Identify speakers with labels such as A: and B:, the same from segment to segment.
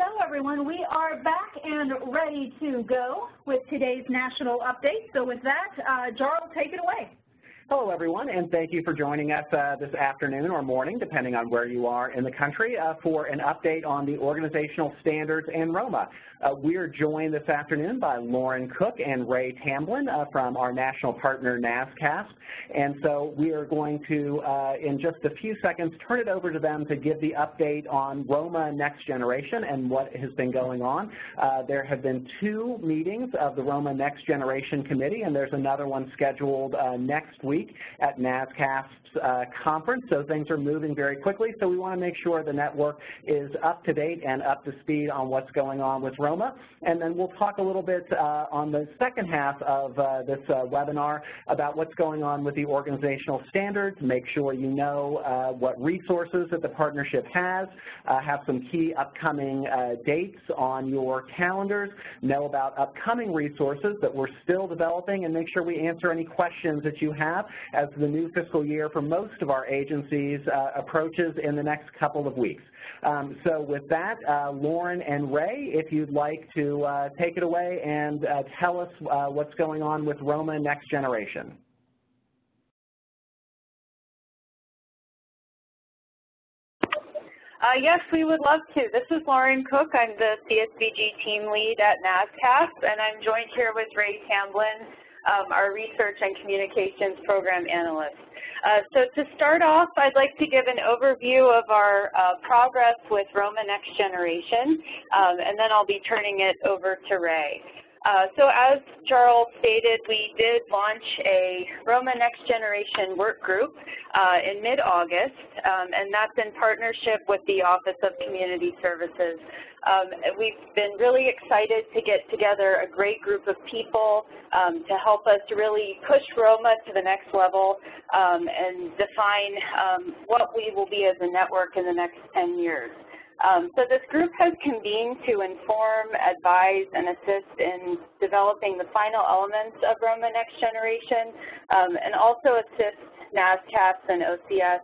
A: Hello, everyone. We are back and ready to go with today's national update. So with that, Jarl, take it away.
B: Hello, everyone, and thank you for joining us this afternoon or morning, depending on where you are in the country, for an update on the organizational standards and ROMA. We are joined this afternoon by Lauren Cook and Ray Tamblin from our national partner, NASCSP. And so we are going to, in just a few seconds, turn it over to them to give the update on ROMA Next Generation and what has been going on. There have been 2 meetings of the ROMA Next Generation Committee, and there's another one scheduled next week at NASCSP Conference, so things are moving very quickly. So we want to make sure the network is up to date and up to speed on what's going on with ROMA. And then we'll talk a little bit on the second half of this webinar about what's going on with the organizational standards, make sure you know what resources that the partnership has, have some key upcoming dates on your calendars, know about upcoming resources that we're still developing, and make sure we answer any questions that you have as the new fiscal year for most of our agencies approaches in the next couple of weeks. So with that, Lauren and Ray, if you'd like to take it away and tell us what's going on with ROMA Next Generation.
C: Yes, we would love to. This is Lauren Cook. I'm the CSBG team lead at NASCSP, and I'm joined here with Ray Tamblin, our Research and Communications Program Analyst. So to start off, I'd like to give an overview of our progress with ROMA Next Generation, and then I'll be turning it over to Ray. So as Charles stated, we did launch a ROMA Next Generation work group in mid-August, and that's in partnership with the Office of Community Services. We've been really excited to get together a great group of people to help us really push ROMA to the next level and define what we will be as a network in the next 10 years. So this group has convened to inform, advise, and assist in developing the final elements of ROMA Next Generation, and also assist NASCSP and OCS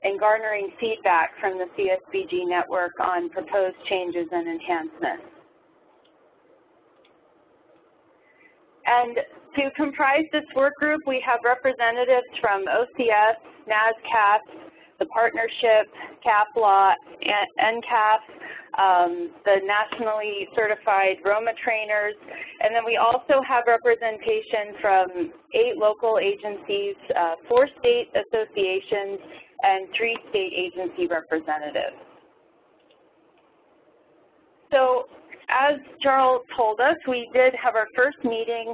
C: in garnering feedback from the CSBG network on proposed changes and enhancements. And to comprise this work group, we have representatives from OCS, NASCSP, the partnership, CAPLA, NCAP, the nationally certified ROMA trainers, and then we also have representation from 8 local agencies, 4 state associations, and 3 state agency representatives. So as Charles told us, we did have our first meeting,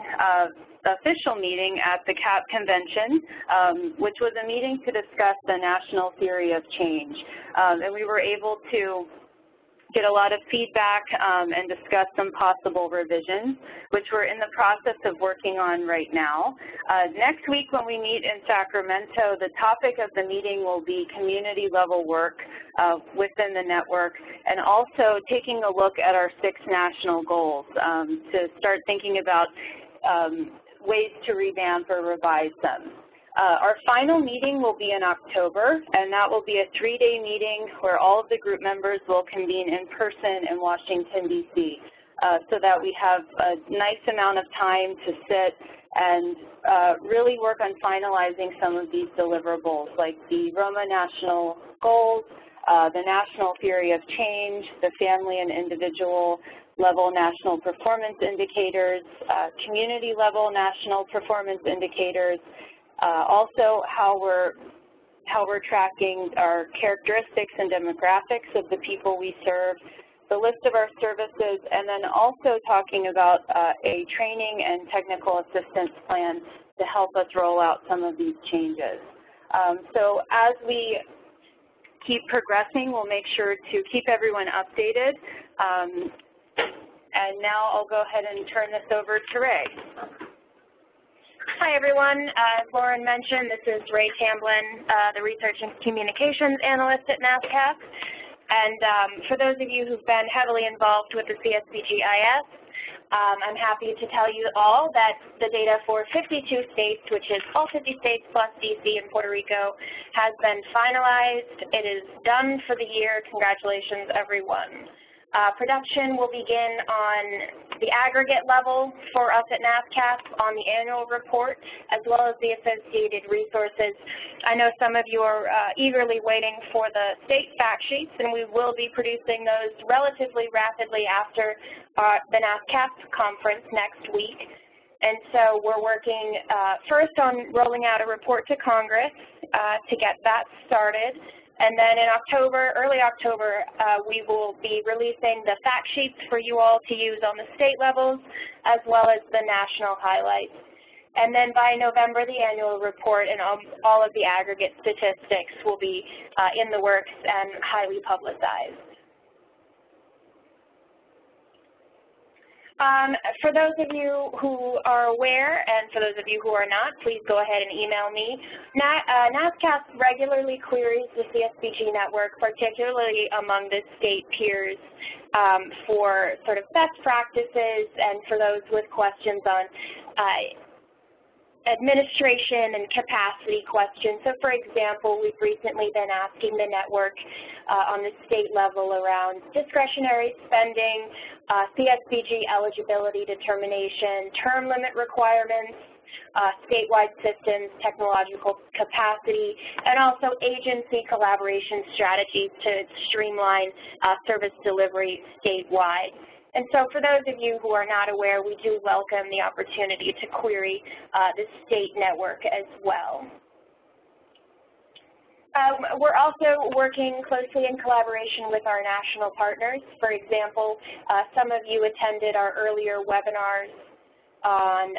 C: official meeting at the CAP convention, which was a meeting to discuss the national theory of change. And we were able to get a lot of feedback and discuss some possible revisions, which we're in the process of working on right now. Next week when we meet in Sacramento, the topic of the meeting will be community level work within the network, and also taking a look at our 6 national goals to start thinking about ways to revamp or revise them. Our final meeting will be in October, and that will be a 3-day meeting where all of the group members will convene in person in Washington, D.C., so that we have a nice amount of time to sit and really work on finalizing some of these deliverables, like the ROMA national goals, the national theory of change, the family and individual level national performance indicators, community level national performance indicators, also how we're tracking our characteristics and demographics of the people we serve, the list of our services, and then also talking about a training and technical assistance plan to help us roll out some of these changes. So as we keep progressing, we'll make sure to keep everyone updated. And now I'll go ahead and turn this over to Ray.
D: Hi, everyone. As Lauren mentioned, this is Ray Tamblin, the Research and Communications Analyst at NASCSP. And for those of you who've been heavily involved with the CSBGIS, I'm happy to tell you all that the data for 52 states, which is all 50 states plus DC and Puerto Rico, has been finalized. It is done for the year. Congratulations, everyone. Production will begin on the aggregate level for us at NASCSP on the annual report, as well as the associated resources. I know some of you are eagerly waiting for the state fact sheets, and we will be producing those relatively rapidly after the NASCSP Conference next week. And so we're working first on rolling out a report to Congress to get that started. And then in October, early October, we will be releasing the fact sheets for you all to use on the state levels, as well as the national highlights. And then by November, the annual report and all of the aggregate statistics will be in the works and highly publicized. For those of you who are aware, and for those of you who are not, please go ahead and email me. NASCSP regularly queries the CSBG network, particularly among the state peers, for sort of best practices and for those with questions on administration and capacity questions. So for example, we've recently been asking the network on the state level around discretionary spending, CSBG eligibility determination, term limit requirements, statewide systems, technological capacity, and also agency collaboration strategies to streamline service delivery statewide. And so for those of you who are not aware, we do welcome the opportunity to query the state network as well. We're also working closely in collaboration with our national partners. For example, some of you attended our earlier webinars on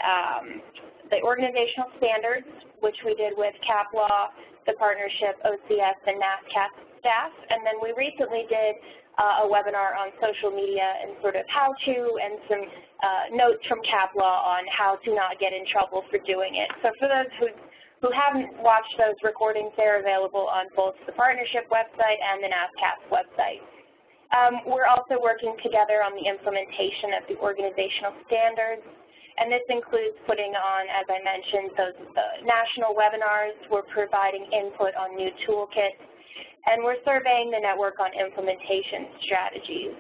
D: the organizational standards, which we did with CAPLAW, the partnership, OCS, and NASCSP staff. And then we recently did a webinar on social media and sort of how-to and some notes from CAPLAW on how to not get in trouble for doing it. So for those who haven't watched those recordings, they're available on both the partnership website and the NASCSP website. We're also working together on the implementation of the organizational standards, and this includes putting on, as I mentioned, the national webinars. We're providing input on new toolkits, and we're surveying the network on implementation strategies.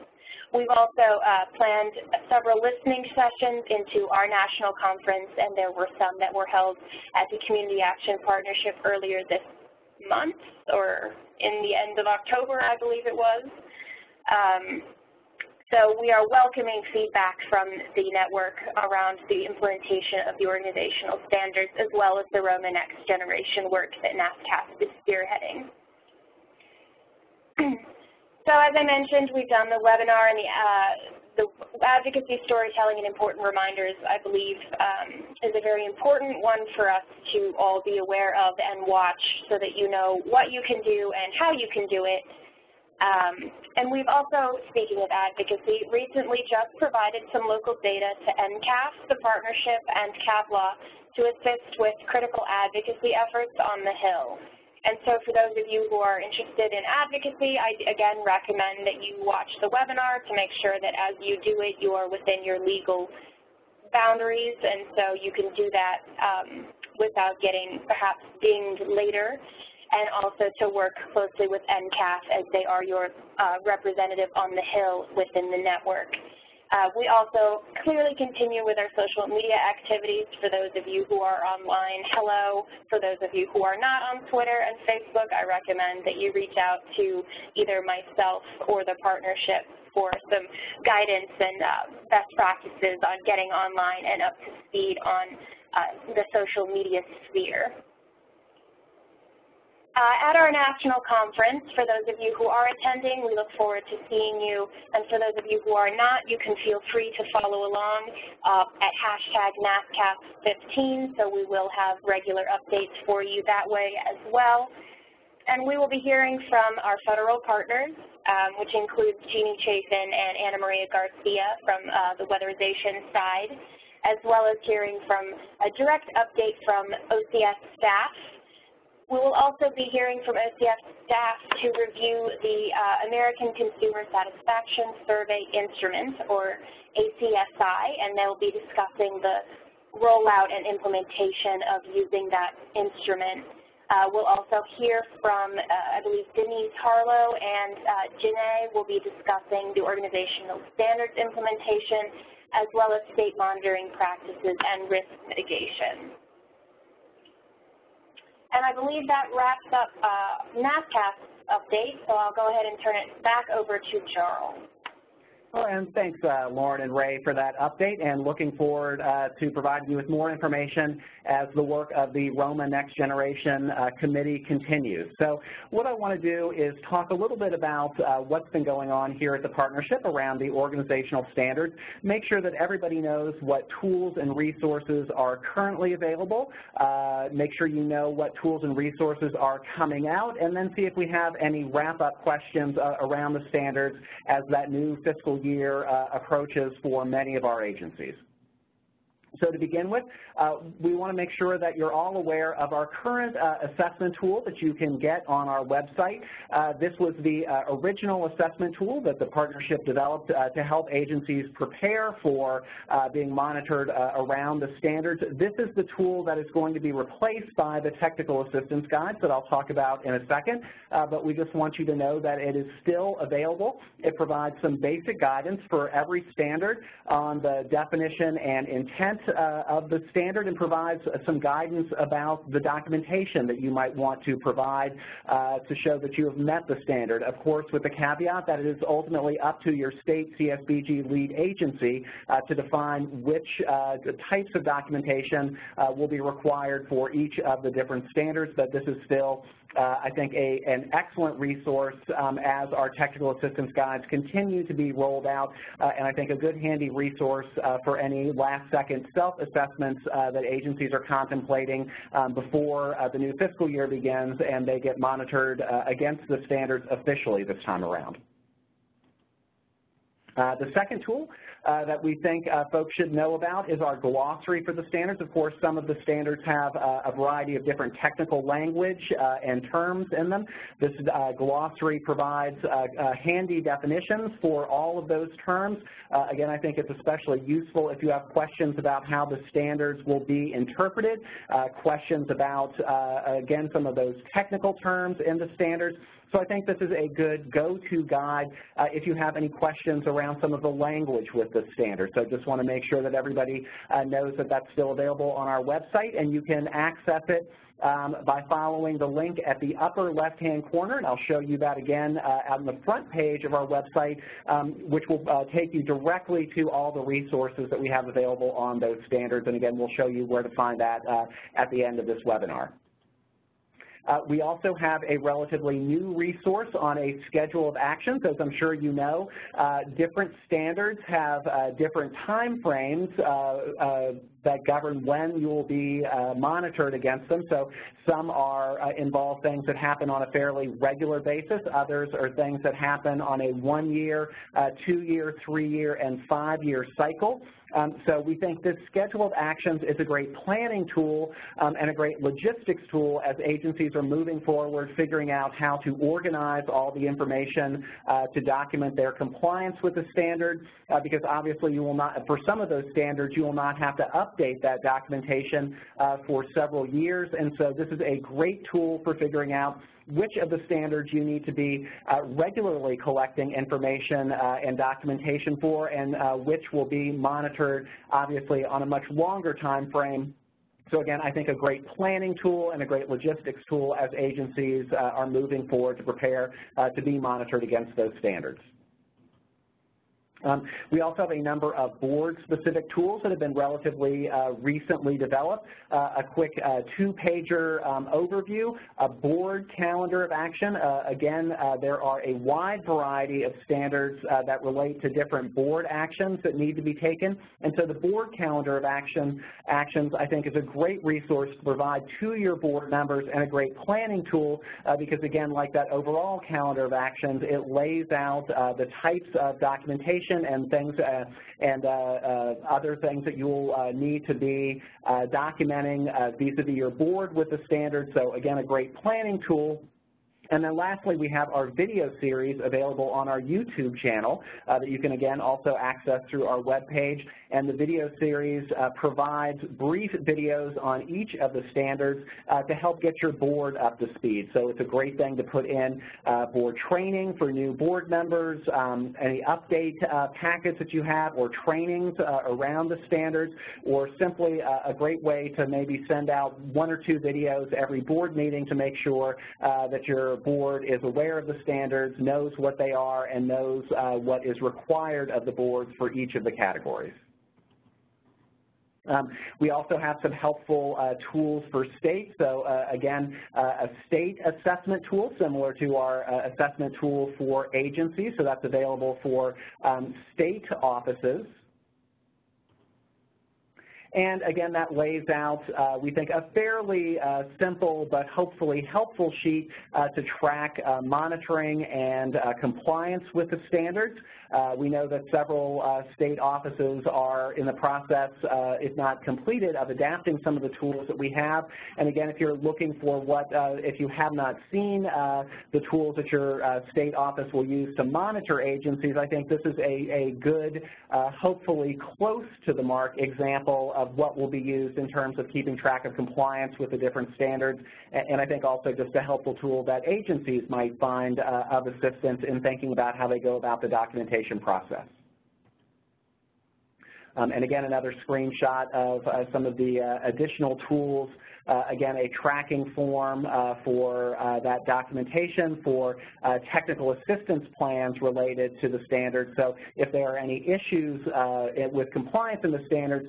D: We've also planned several listening sessions into our national conference, and there were some that were held at the Community Action Partnership earlier this month, or in the end of October, I believe it was. So we are welcoming feedback from the network around the implementation of the organizational standards, as well as the ROMA Next Generation work that NASCSP is spearheading. So as I mentioned, we've done the webinar, and the advocacy, storytelling, and important reminders, I believe, is a very important one for us to all be aware of and watch so that you know what you can do and how you can do it. And we've also, speaking of advocacy, recently just provided some local data to NCAF, the partnership, and CAPLAW to assist with critical advocacy efforts on the Hill. And so for those of you who are interested in advocacy, I again recommend that you watch the webinar to make sure that as you do it, you are within your legal boundaries, and so you can do that without getting perhaps dinged later, and also to work closely with NCAF as they are your representative on the Hill within the network. We also clearly continue with our social media activities. For those of you who are online, hello. For those of you who are not on Twitter and Facebook, I recommend that you reach out to either myself or the partnership for some guidance and best practices on getting online and up to speed on the social media sphere. At our national conference, for those of you who are attending, we look forward to seeing you. And for those of you who are not, you can feel free to follow along at #NASCSP15, so we will have regular updates for you that way as well. And we will be hearing from our federal partners, which includes Jeannie Chafin and Anna Maria Garcia from the weatherization side, as well as hearing from a direct update from OCS staff. We will also be hearing from OCS staff to review the American Consumer Satisfaction Survey Instrument, or ACSI, and they'll be discussing the rollout and implementation of using that instrument We'll also hear from, I believe, Denise Harlow and Janae will be discussing the organizational standards implementation as well as state monitoring practices and risk mitigation. And I believe that wraps up NASCSP update, so I'll go ahead and turn it back over to Charles.
B: Well, and thanks, Lauren and Ray, for that update, and looking forward to providing you with more information as the work of the ROMA Next Generation Committee continues. So what I want to do is talk a little bit about what's been going on here at the partnership around the organizational standards, make sure that everybody knows what tools and resources are currently available, make sure you know what tools and resources are coming out, and then see if we have any wrap-up questions around the standards as that new fiscal year approaches for many of our agencies. So to begin with, we want to make sure that you're all aware of our current assessment tool that you can get on our website. This was the original assessment tool that the partnership developed to help agencies prepare for being monitored around the standards. This is the tool that is going to be replaced by the technical assistance guides that I'll talk about in a second, but we just want you to know that it is still available. It provides some basic guidance for every standard on the definition and intent of the standard, and provides some guidance about the documentation that you might want to provide to show that you have met the standard. Of course, with the caveat that it is ultimately up to your state CSBG lead agency to define which types of documentation will be required for each of the different standards, but this is still I think an excellent resource as our technical assistance guides continue to be rolled out, and I think a good handy resource for any last-second self-assessments that agencies are contemplating before the new fiscal year begins and they get monitored against the standards officially this time around. The second tool that we think folks should know about is our glossary for the standards. Of course, some of the standards have a variety of different technical language and terms in them. This glossary provides handy definitions for all of those terms. Again, I think it's especially useful if you have questions about how the standards will be interpreted, questions about, again, some of those technical terms in the standards. So I think this is a good go-to guide if you have any questions around some of the language with the standard. So just want to make sure that everybody knows that that's still available on our website, and you can access it by following the link at the upper left-hand corner, and I'll show you that again on the front page of our website, which will take you directly to all the resources that we have available on those standards. And again, we'll show you where to find that at the end of this webinar. We also have a relatively new resource on a schedule of actions. As I'm sure you know, different standards have different time frames that govern when you will be monitored against them. So some involve things that happen on a fairly regular basis. Others are things that happen on a 1-year, 2-year, 3-year, and 5-year cycle. So we think this schedule of actions is a great planning tool and a great logistics tool as agencies are moving forward, figuring out how to organize all the information to document their compliance with the standard, because obviously you will not, for some of those standards, you will not have to update that documentation for several years. And so this is a great tool for figuring out which of the standards you need to be regularly collecting information and documentation for, and which will be monitored, obviously, on a much longer time frame. So again, I think a great planning tool and a great logistics tool as agencies are moving forward to prepare to be monitored against those standards. We also have a number of board-specific tools that have been relatively recently developed. A quick 2-pager overview, a board calendar of action. Again, there are a wide variety of standards that relate to different board actions that need to be taken. And so the board calendar of actions, I think, is a great resource to provide to your board members and a great planning tool because, again, like that overall calendar of actions, it lays out the types of documentation and things and other things that you will need to be documenting vis-a-vis your board with the standard. So again, a great planning tool. And then lastly, we have our video series available on our YouTube channel that you can, again, also access through our webpage. And the video series provides brief videos on each of the standards to help get your board up to speed. So it's a great thing to put in board training for new board members, any update packets that you have or trainings around the standards, or simply a great way to maybe send out 1 or 2 videos every board meeting to make sure that your board is aware of the standards, knows what they are, and knows what is required of the boards for each of the categories. We also have some helpful tools for states. So again, a state assessment tool similar to our assessment tool for agencies. So that's available for state offices. And again, that lays out, we think, a fairly simple but hopefully helpful sheet to track monitoring and compliance with the standards. We know that several state offices are in the process, if not completed, of adapting some of the tools that we have. And again, if you're looking for what, if you have not seen the tools that your state office will use to monitor agencies, I think this is a good, hopefully close to the mark example of what will be used in terms of keeping track of compliance with the different standards, and I think also just a helpful tool that agencies might find of assistance in thinking about how they go about the documentation process. And again, another screenshot of some of the additional tools. Again, a tracking form for that documentation for technical assistance plans related to the standards. So if there are any issues with compliance in the standards,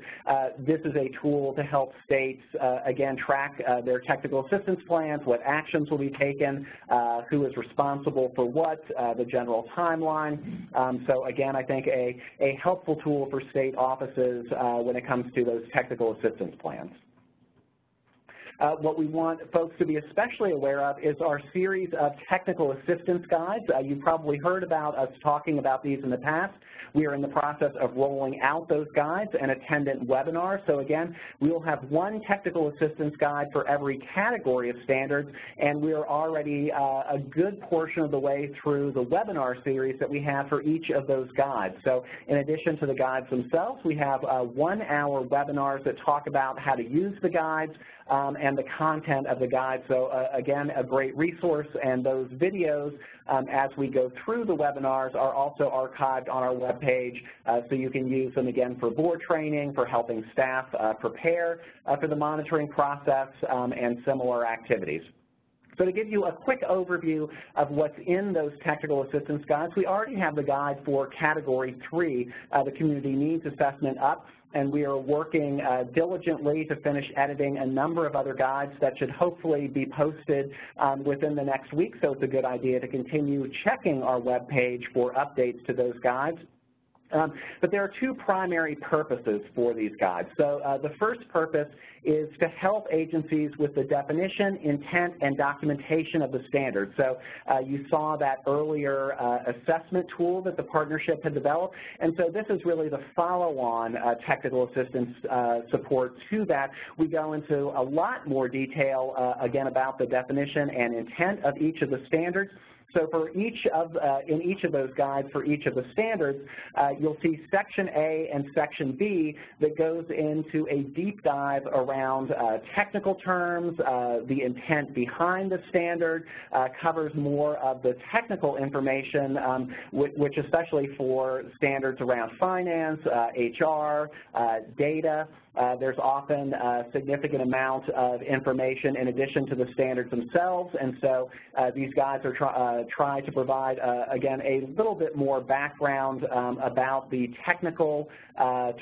B: this is a tool to help states, again, track their technical assistance plans, what actions will be taken, who is responsible for what, the general timeline. So again, I think a helpful tool for state offices when it comes to those technical assistance plans. What we want folks to be especially aware of is our series of technical assistance guides. You've probably heard about us talking about these in the past. We are in the process of rolling out those guides and attendant webinars. So again, we will have one technical assistance guide for every category of standards, and we are already a good portion of the way through the webinar series that we have for each of those guides. So in addition to the guides themselves, we have 1-hour webinars that talk about how to use the guides, and the content of the guide. So again, a great resource, and those videos as we go through the webinars are also archived on our webpage, so you can use them again for board training, for helping staff prepare for the monitoring process, and similar activities. So to give you a quick overview of what's in those technical assistance guides, we already have the guide for Category 3, the Community Needs Assessment, up, and we are working diligently to finish editing a number of other guides that should hopefully be posted within the next week, so it's a good idea to continue checking our webpage for updates to those guides. But there are 2 primary purposes for these guides. So the first purpose is to help agencies with the definition, intent, and documentation of the standards. So you saw that earlier assessment tool that the partnership had developed, and so this is really the follow-on technical assistance support to that. We go into a lot more detail, again, about the definition and intent of each of the standards. So for each of, in each of those guides for each of the standards, you'll see Section A and Section B that goes into a deep dive around technical terms, the intent behind the standard, covers more of the technical information, which especially for standards around finance, HR, data, there's often a significant amount of information in addition to the standards themselves, and so these guides are try to provide, again, a little bit more background about the technical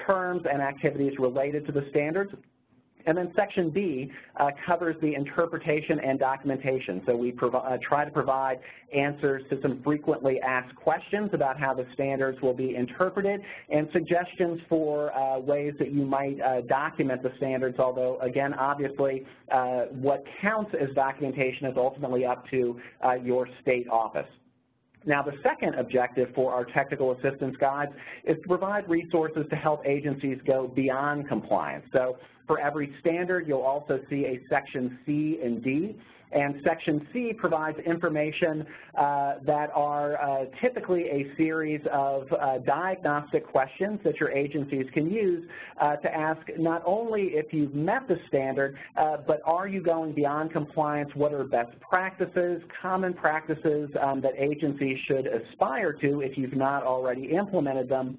B: terms and activities related to the standards. And then Section B covers the interpretation and documentation. So we try to provide answers to some frequently asked questions about how the standards will be interpreted and suggestions for ways that you might document the standards, although, again, obviously, what counts as documentation is ultimately up to your state office. Now, the second objective for our technical assistance guides is to provide resources to help agencies go beyond compliance. So For every standard, you'll also see a Section C and D. And Section C provides information that are typically a series of diagnostic questions that your agencies can use to ask not only if you've met the standard, but are you going beyond compliance, what are best practices, common practices that agencies should aspire to if you've not already implemented them.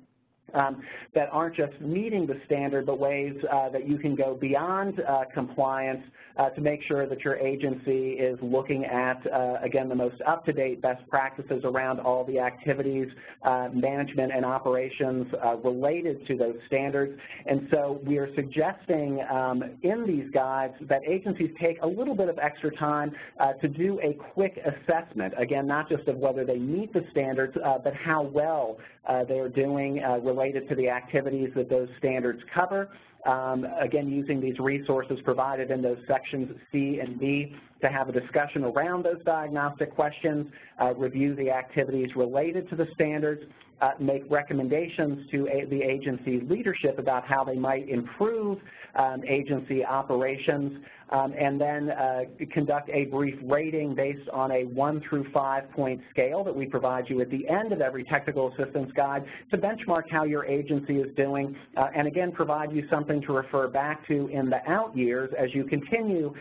B: That aren't just meeting the standard, but ways that you can go beyond compliance to make sure that your agency is looking at, again, the most up-to-date best practices around all the activities, management, and operations related to those standards. And so we are suggesting in these guides that agencies take a little bit of extra time to do a quick assessment, again, not just of whether they meet the standards, but how well they're doing related to the activities that those standards cover. Again, using these resources provided in those sections C and D to have a discussion around those diagnostic questions, review the activities related to the standards, make recommendations to the agency leadership about how they might improve agency operations, and then conduct a brief rating based on a 1 through 5 point scale that we provide you at the end of every technical assistance guide to benchmark how your agency is doing, and again provide you something to refer back to in the out years as you continue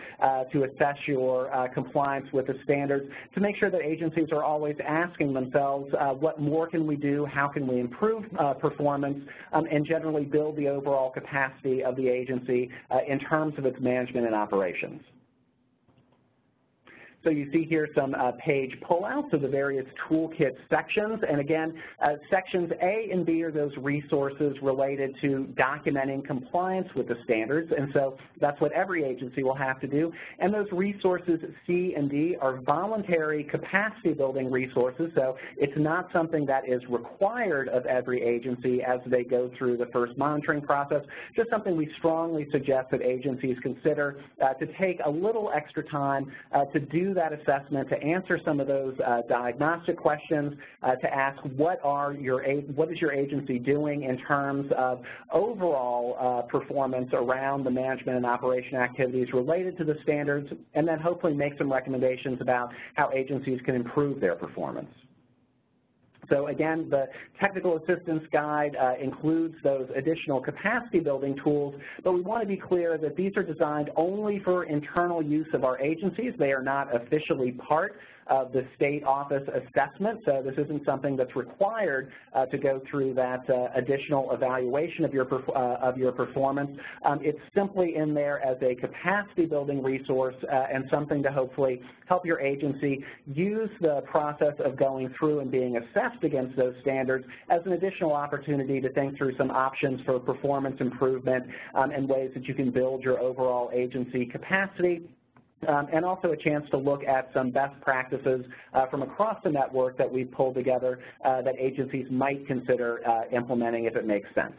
B: to assess your compliance with the standards, to make sure that agencies are always asking themselves what more can we do, how can we improve performance, and generally build the overall capacity of the agency in terms of its management and operations. So you see here some page pullouts of the various toolkit sections. And again, sections A and B are those resources related to documenting compliance with the standards. And so that's what every agency will have to do. And those resources C and D are voluntary capacity building resources. So it's not something that is required of every agency as they go through the first monitoring process, just something we strongly suggest that agencies consider to take a little extra time to do that assessment, to answer some of those diagnostic questions, to ask what is your agency doing in terms of overall performance around the management and operation activities related to the standards, and then hopefully make some recommendations about how agencies can improve their performance. So again, the technical assistance guide includes those additional capacity building tools, but we want to be clear that these are designed only for internal use of our agencies. They are not officially part of the state office assessment, so this isn't something that's required to go through that additional evaluation of your performance. It's simply in there as a capacity building resource and something to hopefully help your agency use the process of going through and being assessed against those standards as an additional opportunity to think through some options for performance improvement and ways that you can build your overall agency capacity. And also a chance to look at some best practices from across the network that we've pulled together that agencies might consider implementing if it makes sense.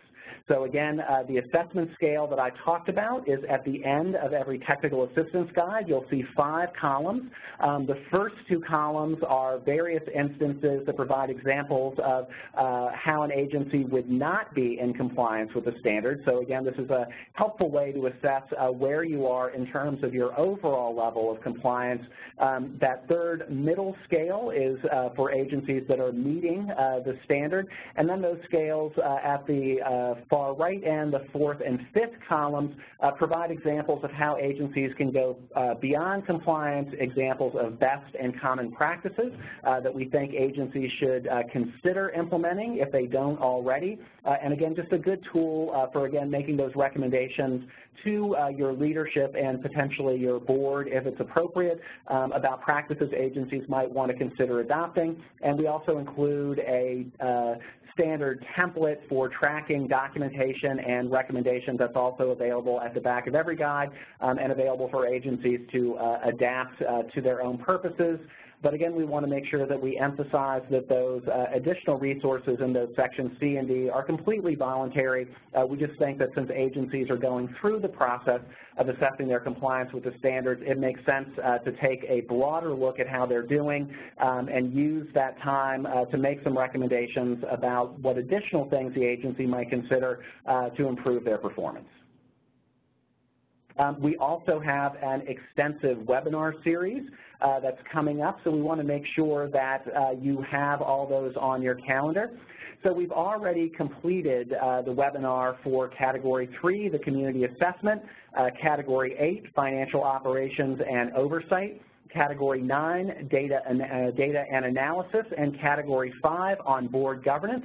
B: So again, the assessment scale that I talked about is at the end of every technical assistance guide. You'll see 5 columns. The first 2 columns are various instances that provide examples of how an agency would not be in compliance with the standards. So again, this is a helpful way to assess where you are in terms of your overall level of compliance. That third middle scale is for agencies that are meeting the standard, and then those scales at the far right end, the 4th and 5th columns provide examples of how agencies can go beyond compliance, examples of best and common practices that we think agencies should consider implementing if they don't already. And again, just a good tool for, again, making those recommendations to your leadership and potentially your board, if it's appropriate, about practices agencies might want to consider adopting. And we also include a standard template for tracking documentation and recommendations that's also available at the back of every guide and available for agencies to adapt to their own purposes. But again, we want to make sure that we emphasize that those additional resources in those sections C and D are completely voluntary. We just think that since agencies are going through the process of assessing their compliance with the standards, it makes sense to take a broader look at how they're doing and use that time to make some recommendations about what additional things the agency might consider to improve their performance. We also have an extensive webinar series that's coming up, so we want to make sure that you have all those on your calendar. So we've already completed the webinar for Category 3, the Community Assessment, Category 8, Financial Operations and Oversight, Category 9, Data and Analysis, and Category 5 on Board Governance.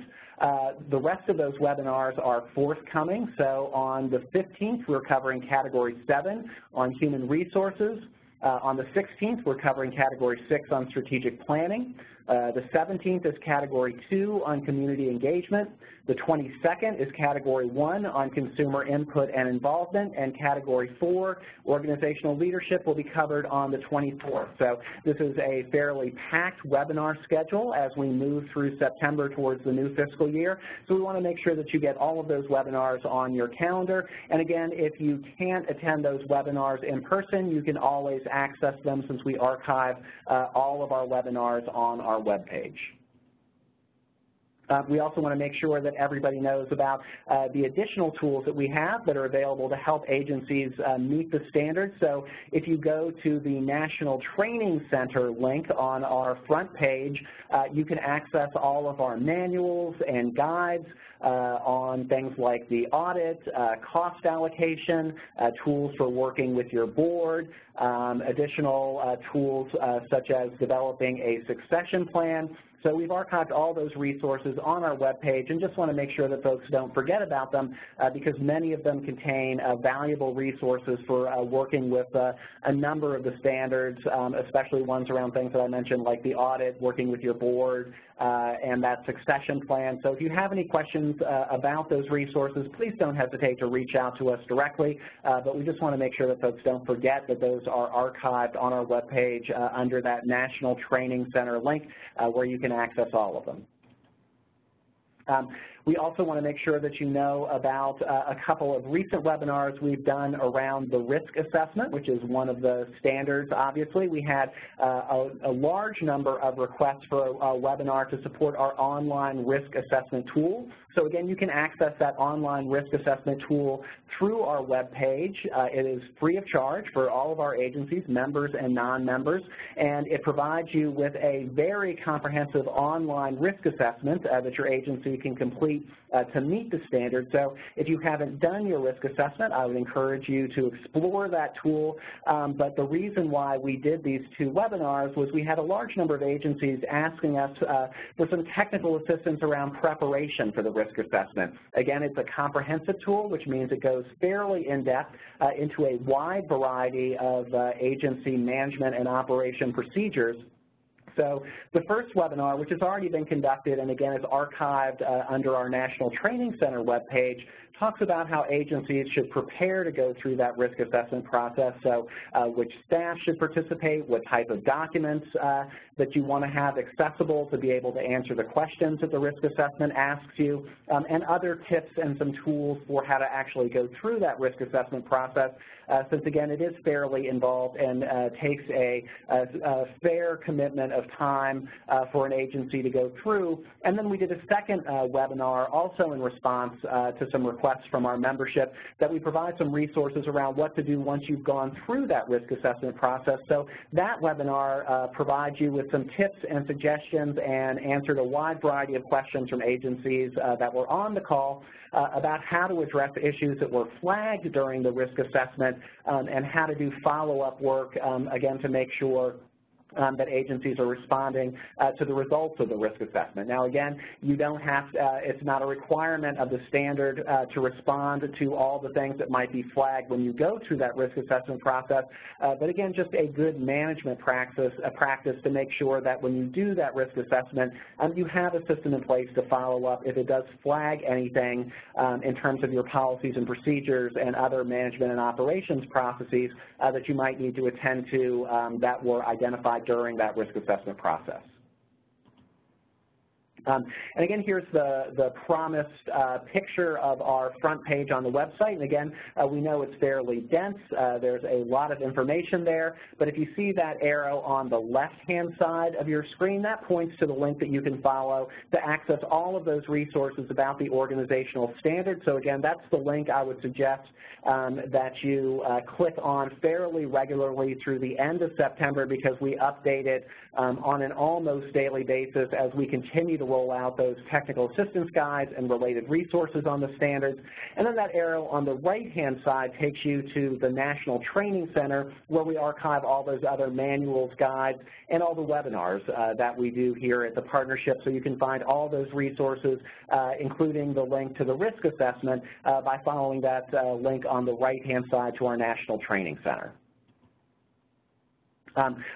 B: The rest of those webinars are forthcoming. So on the 15th, we're covering Category 7 on Human Resources. On the 16th, we're covering Category 6 on Strategic Planning. The 17th is Category 2 on Community Engagement. The 22nd is Category 1 on Consumer Input and Involvement, and Category 4, Organizational Leadership, will be covered on the 24th. So this is a fairly packed webinar schedule as we move through September towards the new fiscal year. So we want to make sure that you get all of those webinars on your calendar. And again, if you can't attend those webinars in person, you can always access them since we archive all of our webinars on our webpage. We also want to make sure that everybody knows about the additional tools that we have that are available to help agencies meet the standards. So if you go to the National Training Center link on our front page, you can access all of our manuals and guides on things like the audit, cost allocation, tools for working with your board, additional tools such as developing a succession plan. So we've archived all those resources on our webpage and just want to make sure that folks don't forget about them because many of them contain valuable resources for working with a number of the standards, especially ones around things that I mentioned like the audit, working with your board, and that succession plan. So if you have any questions about those resources, please don't hesitate to reach out to us directly, but we just want to make sure that folks don't forget that those are archived on our webpage under that National Training Center link where you can access all of them. We also want to make sure that you know about a couple of recent webinars we've done around the risk assessment, which is one of the standards, obviously. We had a large number of requests for a webinar to support our online risk assessment tool. So again, you can access that online risk assessment tool through our webpage. It is free of charge for all of our agencies, members and non-members, and it provides you with a very comprehensive online risk assessment that your agency can complete to meet the standard. So if you haven't done your risk assessment, I would encourage you to explore that tool. But the reason why we did these two webinars was we had a large number of agencies asking us for some technical assistance around preparation for the risk assessment. Again, it's a comprehensive tool, which means it goes fairly in-depth into a wide variety of agency management and operation procedures. So the first webinar, which has already been conducted and again is archived under our National Training Center webpage, talks about how agencies should prepare to go through that risk assessment process. So which staff should participate, what type of documents that you want to have accessible to be able to answer the questions that the risk assessment asks you, and other tips and some tools for how to actually go through that risk assessment process, since again it is fairly involved and takes a fair commitment of time for an agency to go through. And then we did a second webinar also in response to some requests from our membership that we provide some resources around what to do once you've gone through that risk assessment process. So that webinar provides you with some tips and suggestions and answered a wide variety of questions from agencies that were on the call about how to address issues that were flagged during the risk assessment and how to do follow-up work, again, to make sure that agencies are responding to the results of the risk assessment. Now again, you don't have, it's not a requirement of the standard to respond to all the things that might be flagged when you go through that risk assessment process, but again, just a good management practice to make sure that when you do that risk assessment, you have a system in place to follow up if it does flag anything in terms of your policies and procedures and other management and operations processes that you might need to attend to that were identified during that risk assessment process. And again, here's the promised picture of our front page on the website. And again, we know it's fairly dense. There's a lot of information there. But if you see that arrow on the left-hand side of your screen, that points to the link that you can follow to access all of those resources about the organizational standards. So again, that's the link I would suggest that you click on fairly regularly through the end of September, because we update it on an almost daily basis as we continue to roll out those technical assistance guides and related resources on the standards. And then that arrow on the right-hand side takes you to the National Training Center, where we archive all those other manuals, guides, and all the webinars that we do here at the partnership. So you can find all those resources, including the link to the risk assessment, by following that link on the right-hand side to our National Training Center.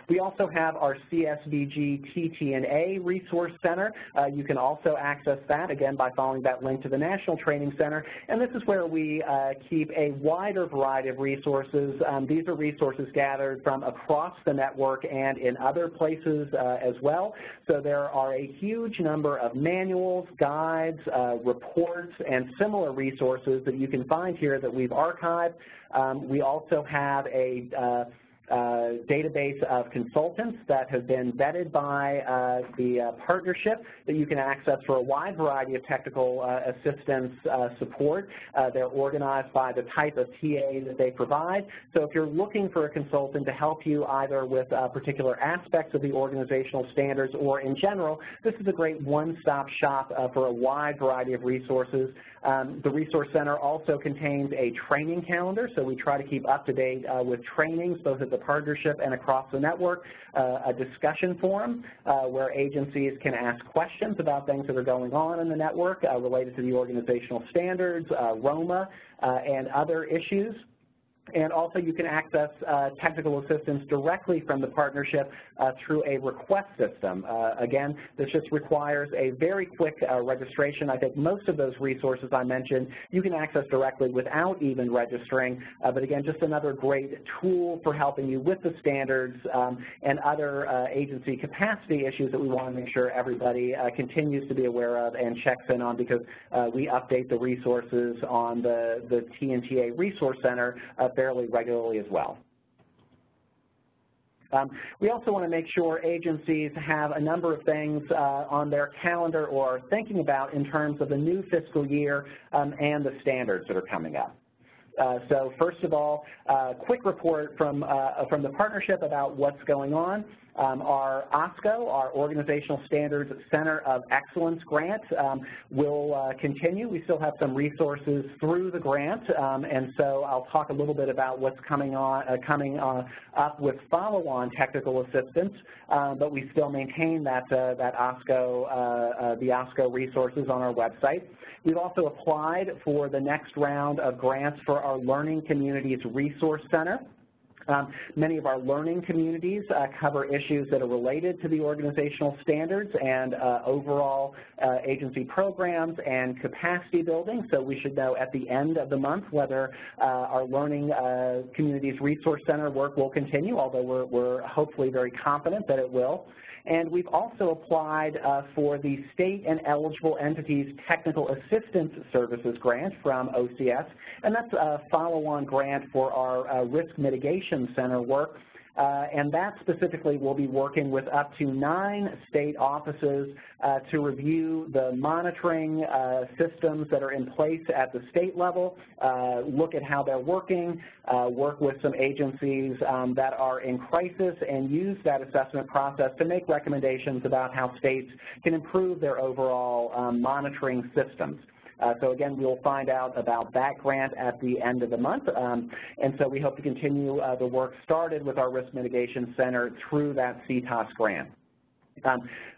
B: We also have our CSBG TT&A Resource Center. You can also access that, again, by following that link to the National Training Center. And this is where we keep a wider variety of resources. These are resources gathered from across the network and in other places as well. So there are a huge number of manuals, guides, reports, and similar resources that you can find here that we've archived. We also have a database of consultants that have been vetted by the partnership that you can access for a wide variety of technical assistance support. They're organized by the type of TA that they provide. So if you're looking for a consultant to help you either with particular aspects of the organizational standards or in general, this is a great one-stop shop for a wide variety of resources. The Resource Center also contains a training calendar, so we try to keep up to date with trainings both at the partnership and across the network, a discussion forum where agencies can ask questions about things that are going on in the network related to the organizational standards, ROMA, and other issues. And also you can access technical assistance directly from the partnership through a request system. Again, this just requires a very quick registration. I think most of those resources I mentioned you can access directly without even registering. But again, just another great tool for helping you with the standards and other agency capacity issues that we want to make sure everybody continues to be aware of and checks in on, because we update the resources on the TNTA Resource Center fairly regularly as well. We also want to make sure agencies have a number of things on their calendar or thinking about in terms of the new fiscal year and the standards that are coming up. So first of all, quick report from the partnership about what's going on. Our OSCOE, our Organizational Standards Center of Excellence grant, will continue. We still have some resources through the grant, and so I'll talk a little bit about what's coming up with follow-on technical assistance, but we still maintain that OSCOE, the OSCOE resources on our website. We've also applied for the next round of grants for our Learning Communities Resource Center. Many of our learning communities cover issues that are related to the organizational standards and overall agency programs and capacity building, so we should know at the end of the month whether our Learning Communities Resource Center work will continue, although we're hopefully very confident that it will. And we've also applied for the State and Eligible Entities Technical Assistance Services grant from OCS, and that's a follow-on grant for our Risk Mitigation Center work. And that specifically will be working with up to 9 state offices to review the monitoring systems that are in place at the state level, look at how they're working, work with some agencies that are in crisis, and use that assessment process to make recommendations about how states can improve their overall monitoring systems. So again, we'll find out about that grant at the end of the month, and so we hope to continue the work started with our Risk Mitigation Center through that CTOS grant.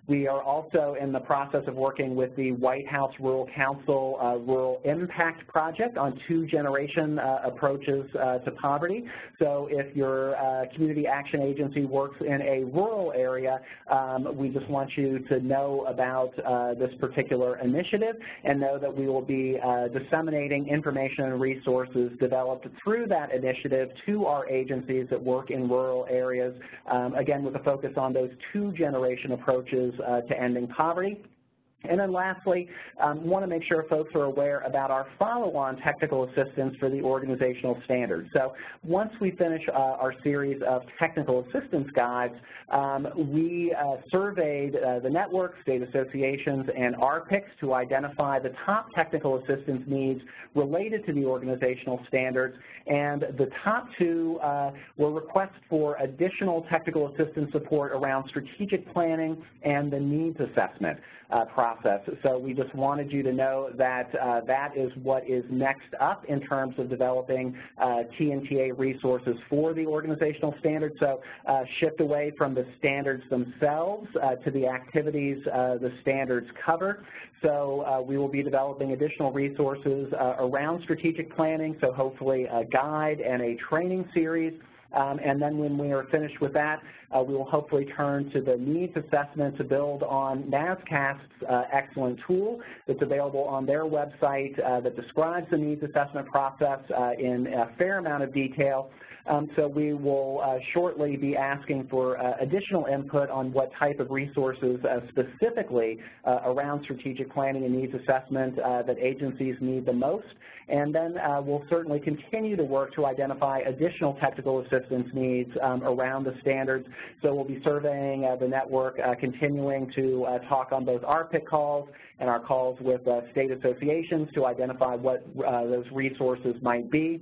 B: We are also in the process of working with the White House Rural Council Rural Impact Project on 2-generation approaches to poverty. So if your community action agency works in a rural area, we just want you to know about this particular initiative and know that we will be disseminating information and resources developed through that initiative to our agencies that work in rural areas, again with a focus on those 2-generation approaches to ending poverty. And then lastly, want to make sure folks are aware about our follow-on technical assistance for the organizational standards. So once we finish our series of technical assistance guides, we surveyed the networks, state associations, and RPICs to identify the top technical assistance needs related to the organizational standards, and the top two were requests for additional technical assistance support around strategic planning and the needs assessment process. So we just wanted you to know that that is what is next up in terms of developing T&TA resources for the organizational standards. So shift away from the standards themselves to the activities the standards cover. So we will be developing additional resources around strategic planning, so hopefully a guide and a training series. And then when we are finished with that, we will hopefully turn to the needs assessment to build on NASCSP's excellent tool that's available on their website that describes the needs assessment process in a fair amount of detail. So we will shortly be asking for additional input on what type of resources specifically around strategic planning and needs assessment that agencies need the most. And then we'll certainly continue to work to identify additional technical assistance needs around the standards. So we'll be surveying the network, continuing to talk on both our RPIC calls and our calls with state associations to identify what those resources might be.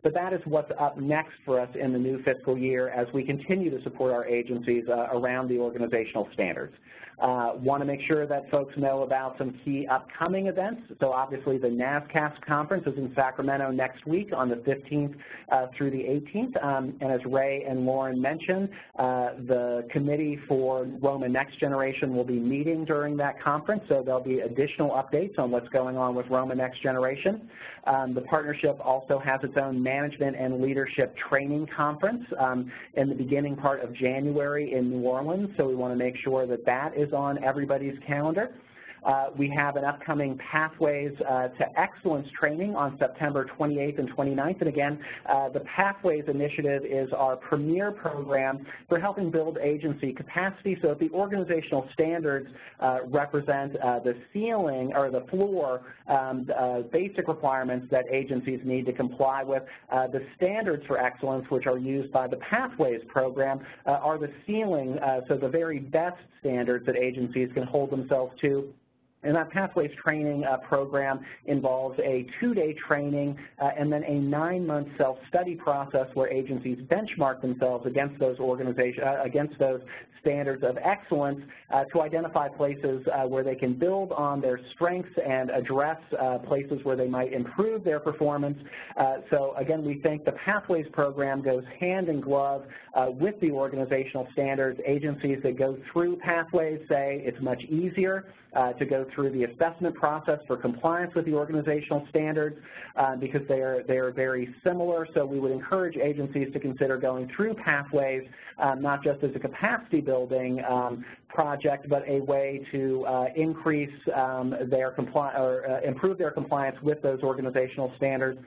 B: But that is what's up next for us in the new fiscal year as we continue to support our agencies around the organizational standards. Want to make sure that folks know about some key upcoming events. So obviously the NASCSP Conference is in Sacramento next week on the 15th through the 18th. And as Ray and Lauren mentioned, the Committee for ROMA Next Generation will be meeting during that conference, so there'll be additional updates on what's going on with ROMA Next Generation. The partnership also has its own management and leadership training conference in the beginning part of January in New Orleans, so we want to make sure that that is on everybody's calendar. We have an upcoming Pathways to Excellence training on September 28th and 29th. And again, the Pathways initiative is our premier program for helping build agency capacity. So if the organizational standards represent the ceiling or the floor, basic requirements that agencies need to comply with, the standards for excellence, which are used by the Pathways program, are the ceiling, so the very best standards that agencies can hold themselves to. And that Pathways training program involves a 2-day training and then a 9-month self-study process where agencies benchmark themselves against those against those standards of excellence to identify places where they can build on their strengths and address places where they might improve their performance. So again, we think the Pathways program goes hand in glove with the organizational standards. Agencies that go through Pathways say it's much easier to go through the assessment process for compliance with the organizational standards because they are very similar. So we would encourage agencies to consider going through Pathways not just as a capacity building project, but a way to increase their improve their compliance with those organizational standards.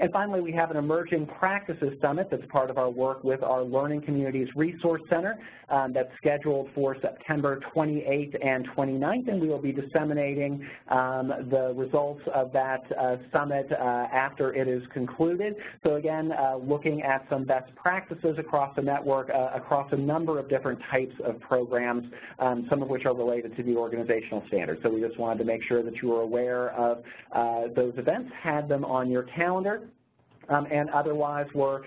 B: And finally, we have an Emerging Practices Summit that's part of our work with our Learning Communities Resource Center that's scheduled for September 28th and 29th, and we will be disseminating the results of that summit after it is concluded. So again, looking at some best practices across the network, across a number of different types of programs, some of which are related to the organizational standards. So we just wanted to make sure that you were aware of those events, had them on your calendar. And otherwise, we're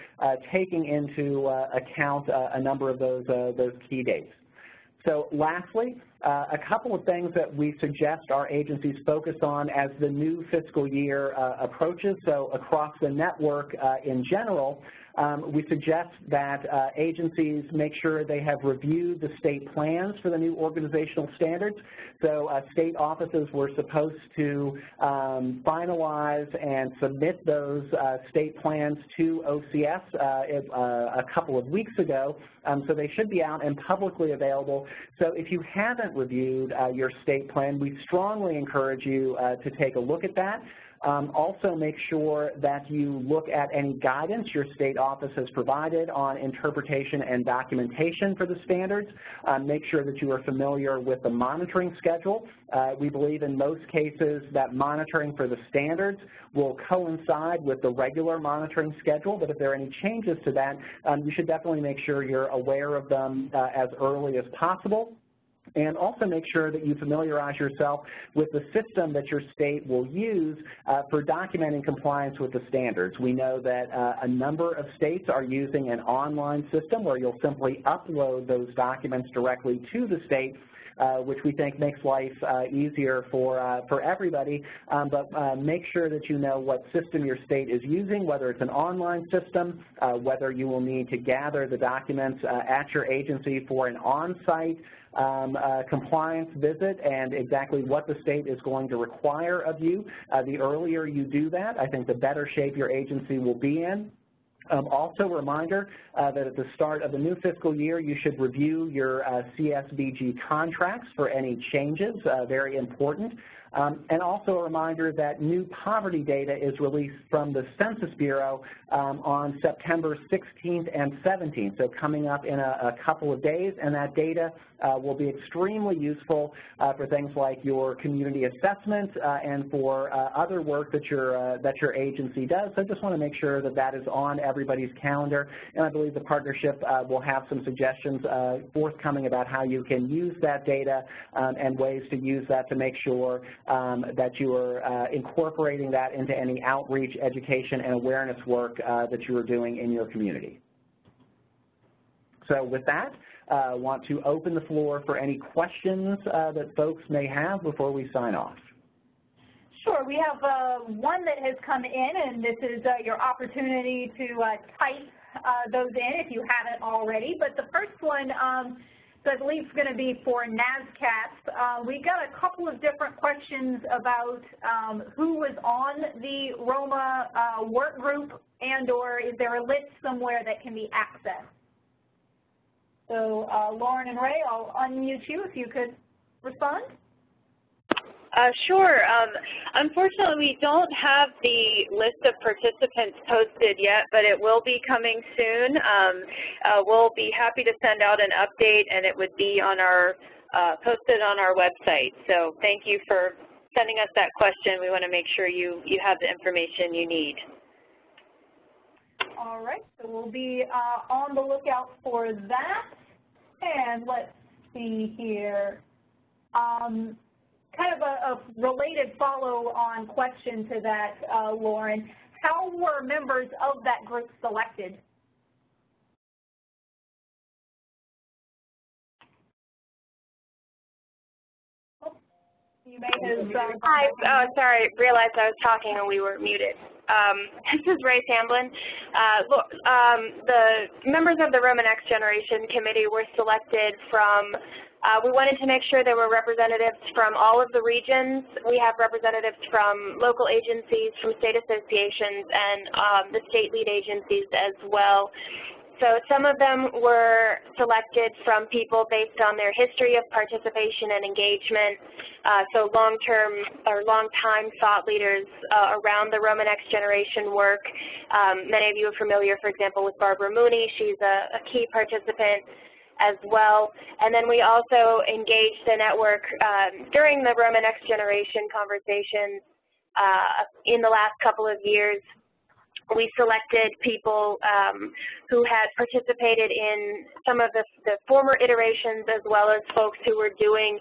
B: taking into account a number of those key dates. So lastly, a couple of things that we suggest our agencies focus on as the new fiscal year approaches. So across the network in general, we suggest that agencies make sure they have reviewed the state plans for the new organizational standards. So state offices were supposed to finalize and submit those state plans to OCS a couple of weeks ago, so they should be out and publicly available. So if you haven't reviewed your state plan, we strongly encourage you to take a look at that. Also make sure that you look at any guidance your state office has provided on interpretation and documentation for the standards. Make sure that you are familiar with the monitoring schedule. We believe in most cases that monitoring for the standards will coincide with the regular monitoring schedule, but if there are any changes to that, you should definitely make sure you're aware of them as early as possible. And also make sure that you familiarize yourself with the system that your state will use for documenting compliance with the standards. We know that a number of states are using an online system where you'll simply upload those documents directly to the state, which we think makes life easier for everybody, but make sure that you know what system your state is using, whether it's an online system, whether you will need to gather the documents at your agency for an on-site compliance visit, and exactly what the state is going to require of you. The earlier you do that, I think the better shape your agency will be in. Also a reminder that at the start of the new fiscal year, you should review your CSBG contracts for any changes, very important. And also a reminder that new poverty data is released from the Census Bureau on September 16th and 17th, so coming up in a couple of days, and that data will be extremely useful for things like your community assessment and for other work that your agency does. So I just want to make sure that that is on everybody's calendar, and I believe the partnership will have some suggestions forthcoming about how you can use that data and ways to use that to make sure that you are incorporating that into any outreach, education, and awareness work that you are doing in your community. So with that, I want to open the floor for any questions that folks may have before we sign off.
A: Sure. We have one that has come in, and this is your opportunity to type those in if you haven't already. But the first one, so I believe it's going to be for NASCSP. We got a couple of different questions about who was on the ROMA work group, and or is there a list somewhere that can be accessed? So Lauren and Ray, I'll unmute you if you could respond.
C: Sure. Unfortunately, we don't have the list of participants posted yet, but it will be coming soon. We'll be happy to send out an update, and it would be on our posted on our website. So thank you for sending us that question. We want to make sure you have the information you need.
A: All right, so we'll be on the lookout for that. And let's see here. Kind of a related follow-on question to that, Lauren. How were members of that group selected? Oh, you may have.
D: Hi, sorry, realized I was talking and we were muted. This is Ray Tamblin. The members of the ROMA Next Generation Committee were selected from, we wanted to make sure there were representatives from all of the regions. We have representatives from local agencies, from state associations, and the state lead agencies as well. So some of them were selected from people based on their history of participation and engagement, so long-term or long-time thought leaders around the ROMA Next Generation work. Many of you are familiar, for example, with Barbara Mooney. She's a key participant as well. And then we also engaged the network during the ROMA Next Generation conversations in the last couple of years. We selected people who had participated in some of the former iterations, as well as folks who were doing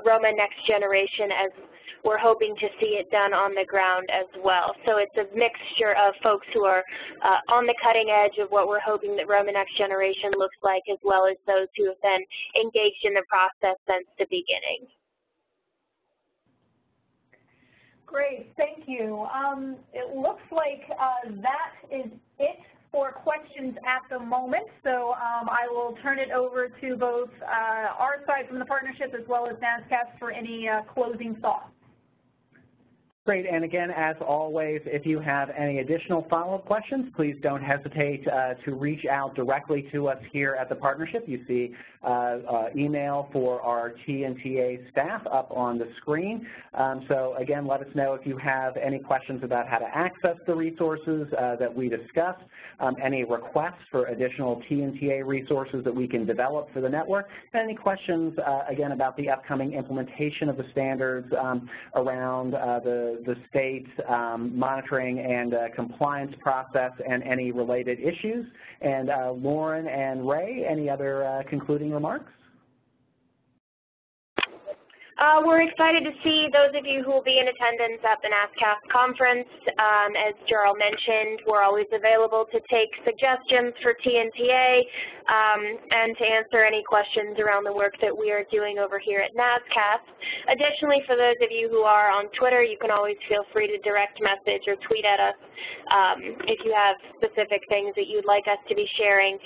D: ROMA Next Generation, as we're hoping to see it done on the ground as well. So it's a mixture of folks who are on the cutting edge of what we're hoping that ROMA Next Generation looks like, as well as those who have been engaged in the process since the beginning.
A: Great, thank you. It looks like that is it for questions at the moment, so I will turn it over to both our side from the partnership as well as NASCSP for any closing thoughts.
B: Great, and again, as always, if you have any additional follow-up questions, please don't hesitate to reach out directly to us here at the partnership. You see email for our T&TA staff up on the screen. So again, let us know if you have any questions about how to access the resources that we discussed, any requests for additional T&TA resources that we can develop for the network, and any questions, again, about the upcoming implementation of the standards around the state's monitoring and compliance process and any related issues. And Lauren and Ray, any other concluding remarks?
D: We're excited to see those of you who will be in attendance at the NASCSP Conference. As Jarl mentioned, we're always available to take suggestions for T&TA and to answer any questions around the work that we are doing over here at NASCSP. Additionally, for those of you who are on Twitter, you can always feel free to direct message or tweet at us if you have specific things that you'd like us to be sharing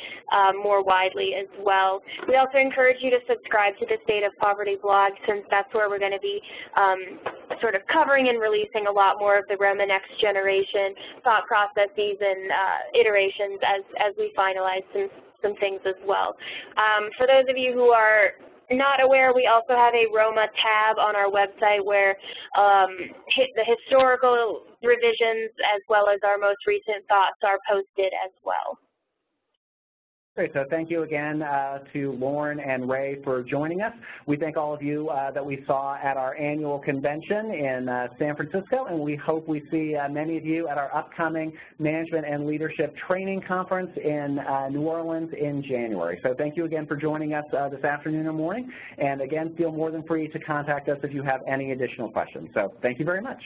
D: more widely as well. We also encourage you to subscribe to the State of Poverty blog, since that's where we're going to be sort of covering and releasing a lot more of the ROMA Next Generation thought processes and iterations as we finalize some things as well. For those of you who are not aware, we also have a ROMA tab on our website where the historical revisions as well as our most recent thoughts are posted as well.
B: Great, so thank you again to Lauren and Ray for joining us. We thank all of you that we saw at our annual convention in San Francisco, and we hope we see many of you at our upcoming Management and Leadership Training Conference in New Orleans in January. So thank you again for joining us this afternoon or morning, and again, feel more than free to contact us if you have any additional questions. So thank you very much.